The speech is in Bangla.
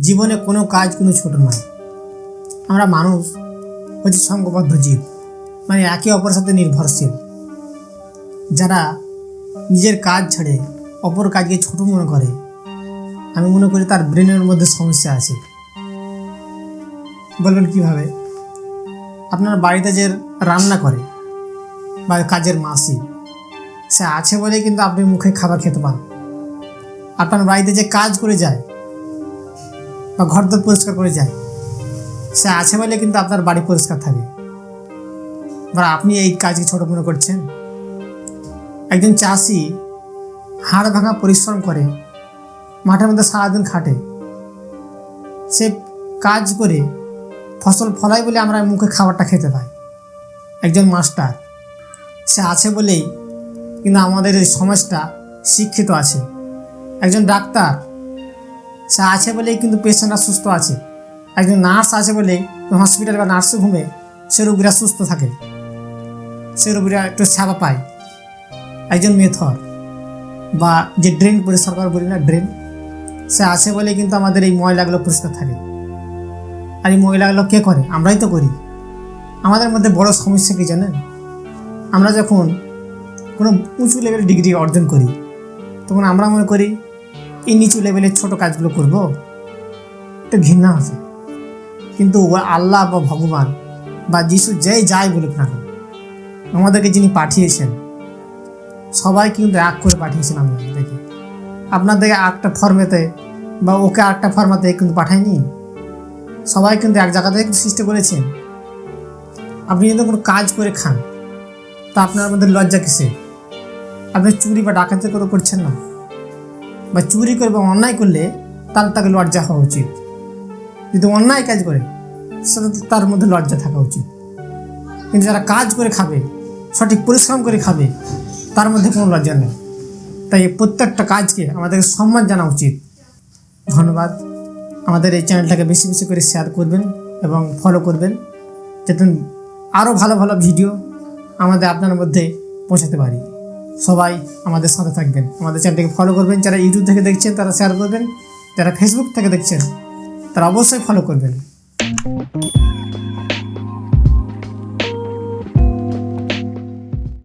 জীবনে কোনো কাজ কোনো ছোট নয়। আমরা মানুষ হচ্ছে সঙ্গবদ্ধ জীব, মানে একে অপরের সাথে নির্ভরশীল। যারা নিজের কাজ ছেড়ে অপর কাজকে ছোট মনে করে, আমি মনে করি তার ব্রেনের মধ্যে সমস্যা আছে। বলবেন কিভাবে? আপনার বাড়িতে যে রান্না করে বা কাজের মাসি, সে আছে বলেই কিন্তু আপনি মুখে খাবার খেতে পান। আপনার বাড়িতে যে কাজ করে যায় বা ঘরদোর পরিষ্কার করে যায়, সে আছে বলে কিন্তু আপনার বাড়ি পরিষ্কার থাকে। বা আপনি এই কাজকে ছোট মনে করছেন। একজন চাষি হাড় ভাঙা পরিশ্রম করে, মাঠের মধ্যে সারাদিন খাটে, সে কাজ করে ফসল ফলায় বলে আমরা মুখে খাবারটা খেতে পাই। একজন মাস্টার, সে আছে বলেই কিন্তু আমাদের এই সমাজটা শিক্ষিত আছে। একজন ডাক্তার, সে আছে বলেই কিন্তু পেশেন্টরা সুস্থ আছে। একজন নার্স আছে বলেই হসপিটাল বা নার্সিংহোমে সে রোগীরা সুস্থ থাকে, সে রোগীরা একটু সেবা পায়। একজন মেথর বা যে ড্রেন পরিষ্কার করা বলি না, ড্রেন, সে আছে বলে কিন্তু আমাদের এই ময়লাগুলো পরিষ্কার থাকে। আর এই ময়লাগুলো কে করে? আমরাই তো করি। আমাদের মধ্যে বড় সমস্যা কি জানেন? আমরা যখন কোনো উঁচু লেভেলের ডিগ্রি অর্জন করি, তখন আমরা মনে করি এই নিচু লেভেলের ছোট কাজগুলো করব, একটা ঘৃণা আছে। কিন্তু আল্লাহ বা ভগবান বা যিশু যেই যাই বলুক না কেন, আমাদেরকে যিনি পাঠিয়েছেন, সবাই কিন্তু এক করে পাঠিয়েছেন আমাদেরকে। আপনাদেরকে একটা ফর্মেতে বা ওকে আরেকটা ফর্মাতে কিন্তু পাঠায়নি। সবাই কিন্তু এক জায়গা থেকে সৃষ্টি করেছেন। আপনি যদি কোনো কাজ করে খান, তা আপনার মধ্যে লজ্জা কিসে? আপনি চুরি বা ডাকাতি করে করছেন না, বা চুরি করে বা অন্যায় করলে তাকে লজ্জা হওয়া উচিত। যদি অন্যায় কাজ করে সেটা তার মধ্যে লজ্জা থাকা উচিত। কিন্তু যারা কাজ করে খাবে, সঠিক পরিশ্রম করে খাবে, তার মধ্যে কোনো লজ্জা নেই। তাই প্রত্যেকটা কাজকে আমাদের সম্মান জানা উচিত। ধন্যবাদ। আমাদের এই চ্যানেলটাকে বেশি বেশি করে শেয়ার করবেন এবং ফলো করবেন, যাতে আরও ভালো ভালো ভিডিও আপনার মধ্যে পৌঁছাতে পারি। সবাই আমাদের সাথে থাকবেন, আমাদের চ্যানেলটাকে ফলো করবেন। যারা ইউটিউব থেকে দেখছেন তারা শেয়ার করবেন, যারা ফেসবুক থেকে দেখছেন তারা অবশ্যই ফলো করবেন।